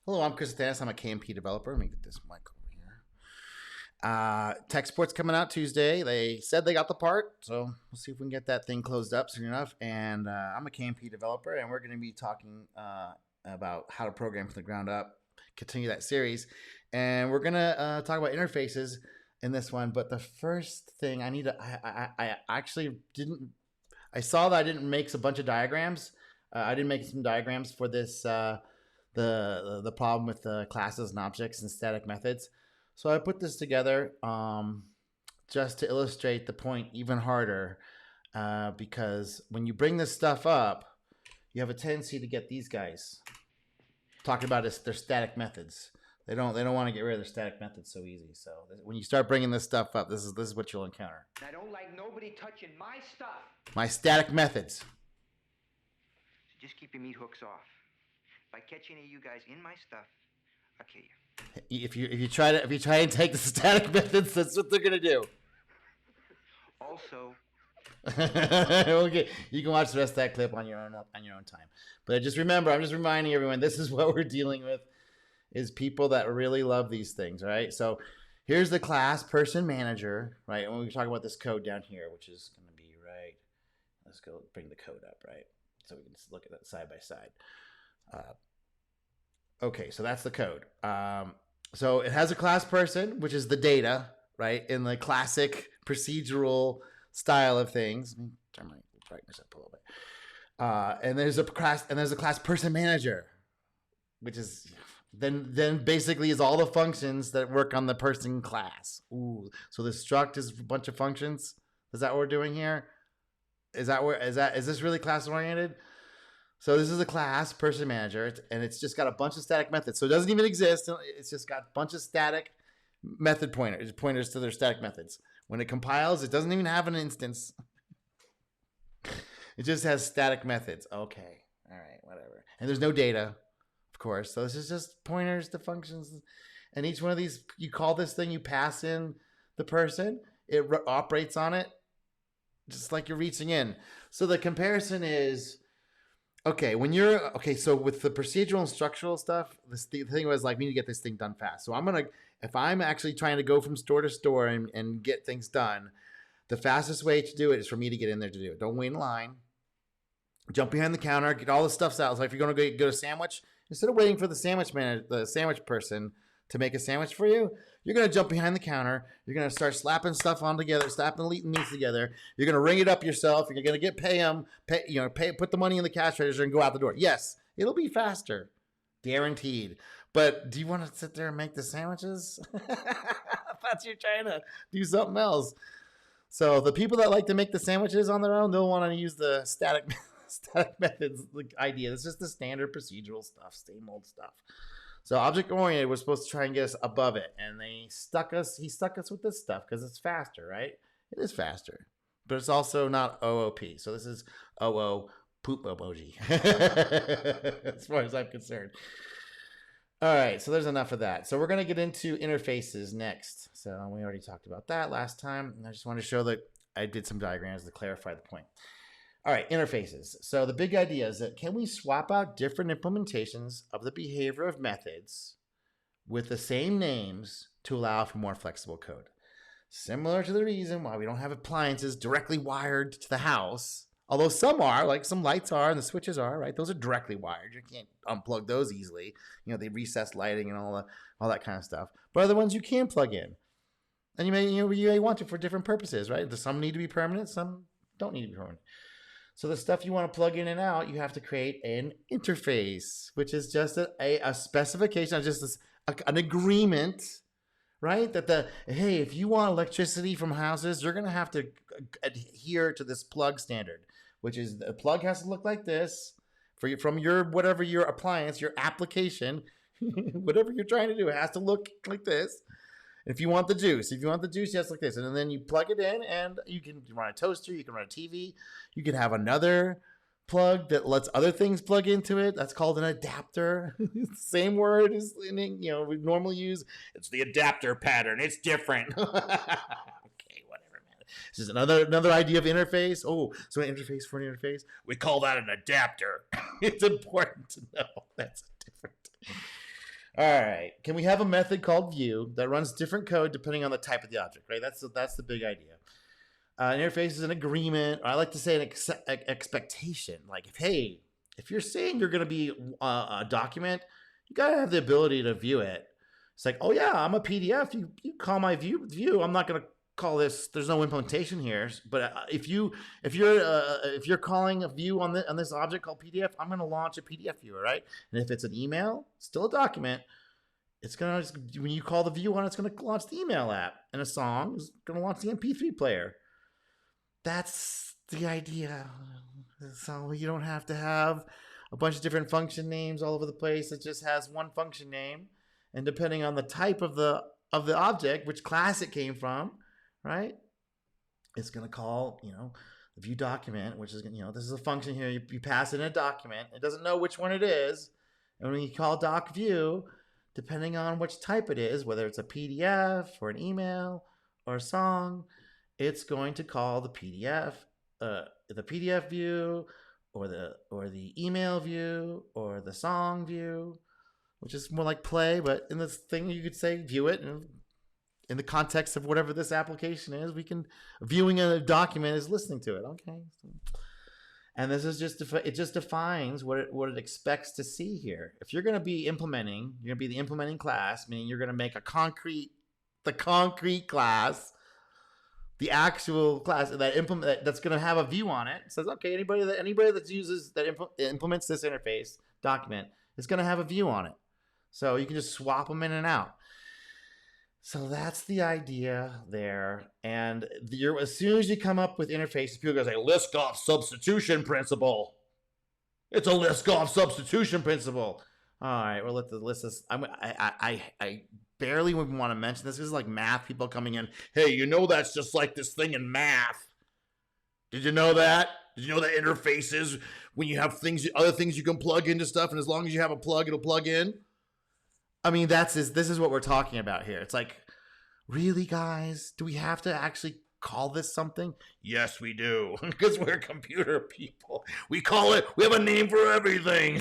Hello, I'm Chris Thanis. I'm a KMP developer. Let me get this mic over here. Tech Sport's coming out Tuesday. They said they got the part, so we'll see if we can get that thing closed up soon enough. And I'm a KMP developer, and we're going to be talking about how to program from the ground up, continue that series. And we're going to talk about interfaces in this one. But the first thing I need to, I actually didn't, I saw that I didn't make a bunch of diagrams. I didn't make some diagrams for this, the problem with the classes and objects and static methods. So I put this together just to illustrate the point even harder, because when you bring this stuff up, you have a tendency to get these guys talking about their static methods. They don't want to get rid of their static methods so easy. So when you start bringing this stuff up, this is what you'll encounter. I don't like nobody touching my stuff. My static methods. So just keep your meat hooks off. If I catch any of you guys in my stuff, I'll kill you. If you try and take the static methods, that's what they're gonna do. Also, okay, you can watch the rest of that clip on your own time. But just remember, I'm just reminding everyone, this is what we're dealing with, is people that really love these things, right? So here's the class person manager, right? And we talk about this code down here, which is gonna be right. Let's go bring the code up, right? So we can just look at that side by side. Okay, so that's the code. So it has a class person, which is the data, right? In the classic procedural style of things. Let me turn my brightness up a little bit. And there's a class person manager, which is then basically is all the functions that work on the person class. Ooh, so the struct is a bunch of functions. Is that what we're doing here? Is this really class oriented? So this is a class person manager, and it's just got a bunch of static methods. So it doesn't even exist. It's just got a bunch of static method pointers to their static methods. When it compiles, it doesn't even have an instance. It just has static methods. Okay, all right, whatever. And there's no data, of course. So this is just pointers to functions. And each one of these, you call this thing, you pass in the person. It operates on it just like you're reaching in. So the comparison is, okay, so with the procedural and structural stuff, the thing was like, we need to get this thing done fast. So if I'm actually trying to go from store to store and get things done, the fastest way to do it is for me to get in there to do it. Don't wait in line. Jump behind the counter, get all the stuff out. So if you're going to go to sandwich, instead of waiting for the sandwich person to make a sandwich for you, you're going to jump behind the counter. You're going to start slapping stuff on together, slapping the meats together. You're going to ring it up yourself. You're going to put the money in the cash register and go out the door. Yes, it'll be faster, guaranteed. But do you want to sit there and make the sandwiches? That's you're trying to do something else. So the people that like to make the sandwiches on their own, they'll want to use the static methods idea. It's just the standard procedural stuff, same old stuff. So object-oriented was supposed to try and get us above it, and he stuck us with this stuff because it's faster, right? It is faster, but it's also not OOP. So this is OO poop emoji, as far as I'm concerned. All right, so there's enough of that. So we're going to get into interfaces next. So we already talked about that last time, and I just want to show that I did some diagrams to clarify the point. All right, interfaces. So the big idea is that can we swap out different implementations of the behavior of methods with the same names to allow for more flexible code? Similar to the reason why we don't have appliances directly wired to the house, although some are, like some lights are and the switches are, right? Those are directly wired. You can't unplug those easily. You know, they recess lighting and all that kind of stuff. But other ones you can plug in. And you may want to for different purposes, right? Some need to be permanent, some don't need to be permanent. So the stuff you want to plug in and out, you have to create an interface, which is just a specification, just an agreement, right? Hey, if you want electricity from houses, you're going to have to adhere to this plug standard, which is the plug has to look like this from your whatever your appliance, your application, whatever you're trying to do, it has to look like this. If you want the juice, yes, like this. And then you plug it in, and you can run a toaster, you can run a TV, you can have another plug that lets other things plug into it. That's called an adapter. Same word as we normally use. It's the adapter pattern. It's different. Okay, whatever, man. This is another idea of interface. Oh, so an interface for an interface. We call that an adapter. It's important to know that's different. All right. Can we have a method called view that runs different code depending on the type of the object, right? That's the big idea. An interface is an agreement, or I like to say an expectation. Like, if you're saying you're going to be a document, you got to have the ability to view it. It's like, oh yeah, I'm a PDF. You call my view. I'm not going to call this. There's no implementation here. But if you're calling a view on this object called PDF, I'm going to launch a PDF viewer, right? And if it's an email, still a document. It's gonna, when you call the view on, it's going to launch the email app, and a song is going to launch the MP3 player. That's the idea. So you don't have to have a bunch of different function names all over the place. It just has one function name, and depending on the type of the object, which class it came from, right? It's going to call, the view document, which is, this is a function here. You pass it in a document. It doesn't know which one it is, and when you call doc view, depending on which type it is, whether it's a PDF or an email or a song, it's going to call the PDF view, or the email view, or the song view, which is more like play. But in this thing, you could say view it, and in the context of whatever this application is, viewing a document is listening to it. Okay, and this is it just defines what it expects to see here. If you're going to be implementing, you're going to be the implementing class, meaning you're going to make the concrete class. The actual class that's going to have a view on it says, okay, anybody that implements this interface document is going to have a view on it. So you can just swap them in and out. So that's the idea there. And as soon as you come up with interfaces, people go say, Liskov substitution principle. It's a Liskov substitution principle. All right, well, let the list this. I barely would want to mention this. This is like math people coming in. Hey, that's just like this thing in math. Did you know that? Did you know that interfaces, when you have other things you can plug into stuff, and as long as you have a plug, it'll plug in? I mean, this is what we're talking about here. It's like, really, guys? Do we have to actually call this something? Yes, we do, because we're computer people. We have a name for everything.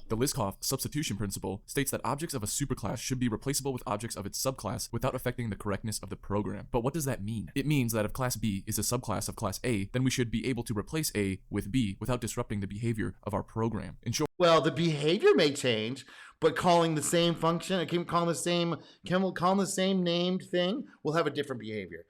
The Liskov substitution principle states that objects of a superclass should be replaceable with objects of its subclass without affecting the correctness of the program. But what does that mean? It means that if class B is a subclass of class A, then we should be able to replace A with B without disrupting the behavior of our program. In short, well, the behavior may change, but calling the same function, calling the same named thing, will have a different behavior.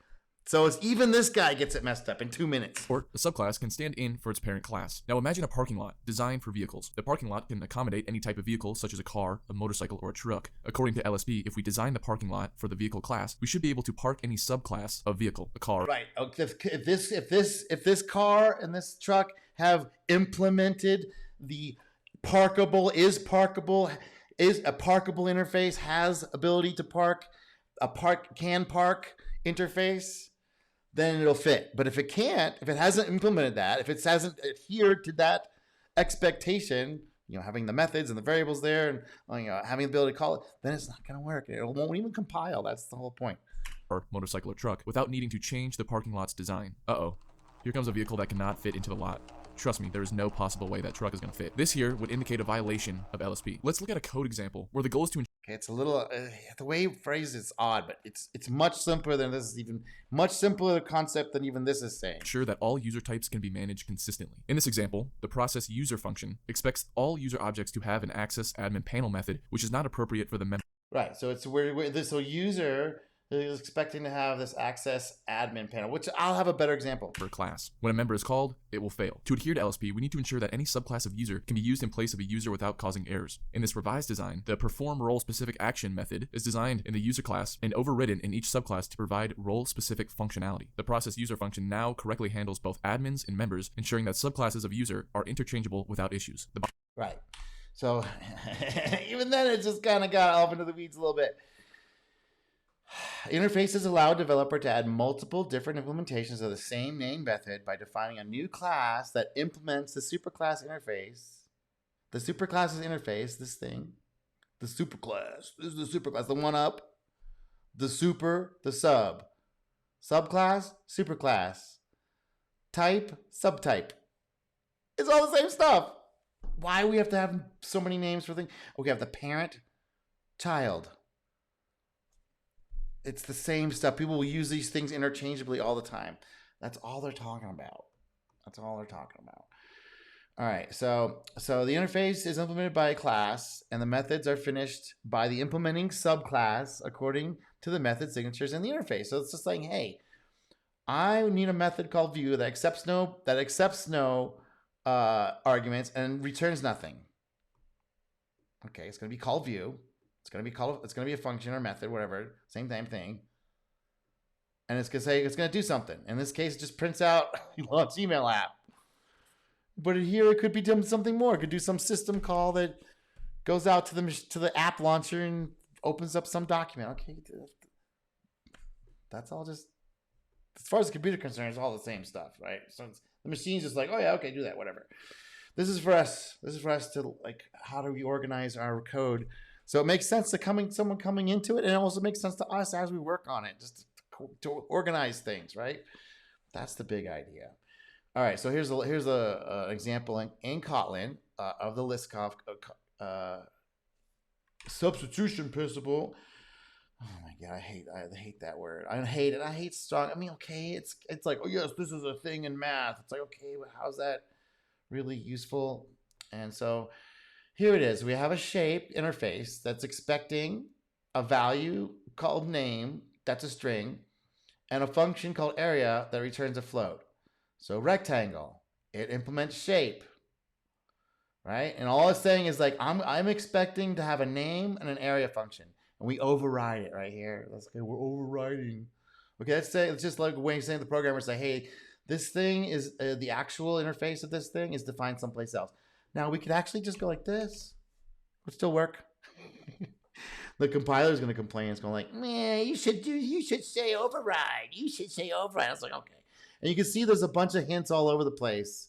So even this guy gets it messed up in 2 minutes. Or a subclass can stand in for its parent class. Now imagine a parking lot designed for vehicles. The parking lot can accommodate any type of vehicle, such as a car, a motorcycle, or a truck. According to LSP, if we design the parking lot for the vehicle class, we should be able to park any subclass of vehicle, a car. Right. If this car and this truck have implemented the parkable is a parkable interface, has ability to park, can park interface, then it'll fit. But if it can't, if it hasn't implemented that, if it hasn't adhered to that expectation, having the methods and the variables there, and having the ability to call it, then it's not going to work. It won't even compile. That's the whole point. Or motorcycle or truck, without needing to change the parking lot's design. Here comes a vehicle that cannot fit into the lot. Trust me, there is no possible way that truck is going to fit. This here would indicate a violation of LSP. Let's look at a code example where the goal is to it's a little the way you phrase it's odd, but it's much simpler than this is even much simpler concept than even this is saying. Ensure that all user types can be managed consistently. In this example, the process user function expects all user objects to have an access admin panel method, which is not appropriate for the member. Right. So it's so user is expecting to have this access admin panel, which I'll have a better example. For a class. When a member is called, it will fail. To adhere to LSP, we need to ensure that any subclass of user can be used in place of a user without causing errors. In this revised design, the perform role-specific action method is designed in the user class and overridden in each subclass to provide role-specific functionality. The process user function now correctly handles both admins and members, ensuring that subclasses of user are interchangeable without issues. Right. So even then, it just kind of got off into the weeds a little bit. Interfaces allow a developer to add multiple different implementations of the same name method by defining a new class that implements the superclass interface. The superclass's interface, this thing, the superclass. This is the superclass, the one up, the super, the sub. Subclass, superclass. Type, subtype. It's all the same stuff. Why do we have to have so many names for things? We have the parent, child. It's the same stuff. People will use these things interchangeably all the time. That's all they're talking about. That's all they're talking about. All right, so the interface is implemented by a class, and the methods are finished by the implementing subclass according to the method signatures in the interface. So it's just like, hey, I need a method called view that accepts no arguments and returns nothing. Okay, it's going to be called view. It's going to be a function or method, whatever, same thing. And it's going to say it's going to do something. In this case, it just prints out launch email app. But here it could be doing something more. It could do some system call that goes out to the app launcher and opens up some document. Okay, that's all just, as far as the computer is concerned, it's all the same stuff, right? So the machine's just like, oh yeah, okay, do that, whatever. This is for us. This is for us to, like, how do we organize our code? So it makes sense to someone coming into it, and it also makes sense to us as we work on it, just to organize things, right? That's the big idea. All right, so here's a example in Kotlin of the Liskov substitution principle. Oh my god, I hate that word. I hate it. I hate strong. I mean, okay, it's like, oh yes, this is a thing in math. It's like, okay, but how's that really useful? And so here it is. We have a shape interface that's expecting a value called name, that's a string, and a function called area that returns a float. So rectangle, it implements shape, right? And all it's saying is, like, I'm expecting to have a name and an area function, and we override it right here. Let's go. We're overriding. Okay, let's say it's just like when you say to the programmer, say, hey, this thing is the actual interface of this thing is defined someplace else. Now we could actually just go like this. It would still work. The compiler is going to complain. It's going like, man, you should say override. You should say override. I was like, okay. And you can see there's a bunch of hints all over the place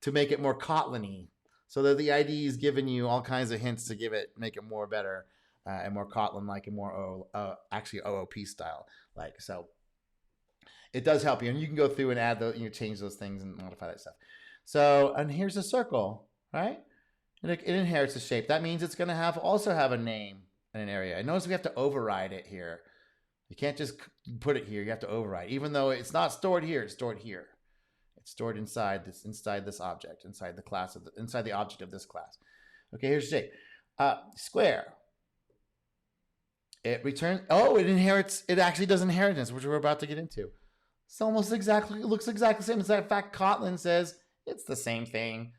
to make it more Kotlin-y. So that the IDE is giving you all kinds of hints to make it more better and more Kotlin-like and more actually OOP style. Like, so it does help you. And you can go through and add change those things and modify that stuff. So, and here's a circle, right? And it inherits a shape. That means it's going to also have a name and an area. And notice we have to override it here. You can't just put it here. You have to override. Even though it's not stored here, it's stored here. It's stored inside this object, inside the object of this class. Okay, here's the shape. Square. It returns. Oh, it inherits. It actually does inheritance, which we're about to get into. It's almost exactly. It looks exactly the same. In fact, Kotlin says it's the same thing.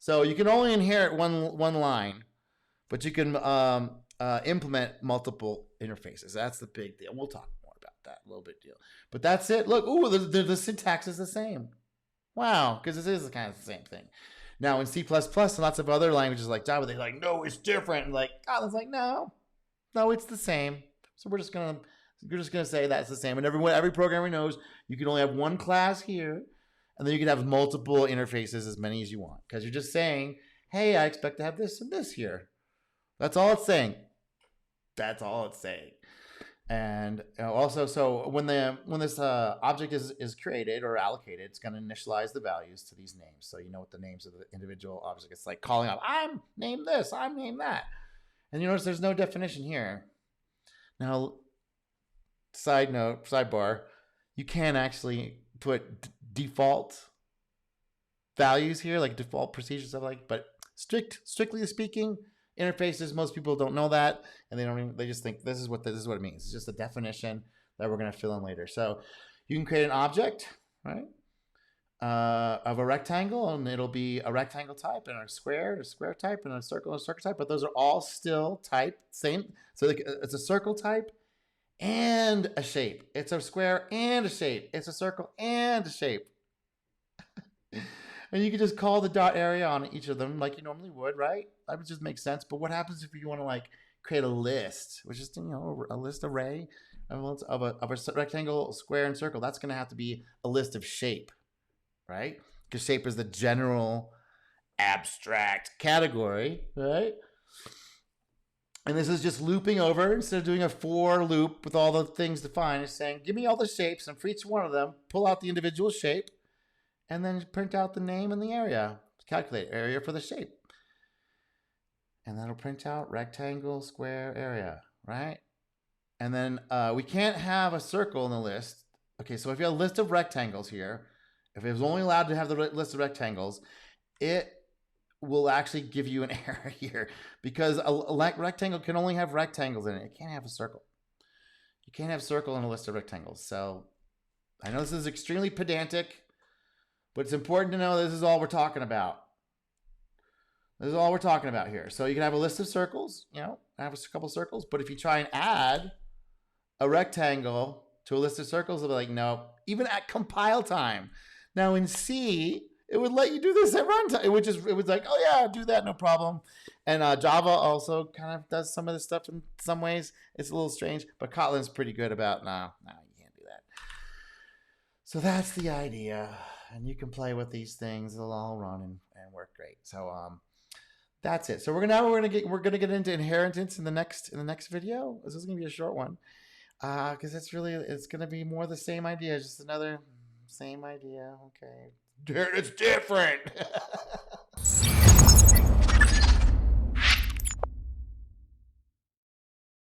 So you can only inherit one line, but you can implement multiple interfaces. That's the big deal. We'll talk more about that. A little bit deal. But that's it. Look, ooh, the syntax is the same. Wow, because this is kind of the same thing. Now in C++ and lots of other languages like Java, they're like, no, it's different. And like Kotlin's like, no, it's the same. So we're just gonna say that's the same. And every programmer knows you can only have one class here, and then you can have multiple interfaces, as many as you want, because you're just saying, hey, I expect to have this and this here. That's all it's saying. That's all it's saying. And also, so when this object is created or allocated, it's going to initialize the values to these names. So you know what the names of the individual objects. It's like calling out, I'm named this, I'm named that. And you notice there's no definition here. Now, sidebar, you can actually put default values here, like default procedures, stuff like. But strictly speaking, interfaces, most people don't know that, and they just think this is what it means. It's just a definition that we're going to fill in later. So you can create an object, right, of a rectangle, and it'll be a rectangle type, and a square type, and a circle type, but those are all still type same. So it's a circle type and a shape. It's a square and a shape. It's a circle and a shape. And you can just call the dot area on each of them like you normally would, right? That would just make sense. But what happens if you want to like create a list, which is a list array of a rectangle, square, and circle? That's going to have to be a list of shape, right? Because shape is the general abstract category, right? And this is just looping over. Instead of doing a for loop with all the things defined, it's saying, give me all the shapes, and for each one of them, pull out the individual shape, and then print out the name and the area. Calculate area for the shape. And that'll print out rectangle, square, area, right? And then we can't have a circle in the list. Okay, so if you have a list of rectangles here, if it was only allowed to have the list of rectangles, it will actually give you an error here because a rectangle can only have rectangles in it. It can't have a circle. You can't have circle in a list of rectangles. So I know this is extremely pedantic, but it's important to know this is all we're talking about. This is all we're talking about here. So you can have a list of circles, you know, have a couple circles, but if you try and add a rectangle to a list of circles, it'll be like, nope, even at compile time. Now in C, it would let you do this at runtime. It was like, oh yeah, do that, no problem. And Java also kind of does some of this stuff in some ways. It's a little strange, but Kotlin's pretty good about, no, you can't do that. So that's the idea. And you can play with these things. They'll all run and work great. So that's it. So we're gonna get into inheritance in the next video. This is gonna be a short one. Because it's gonna be more the same idea, just another same idea. Okay. Dude, it's different.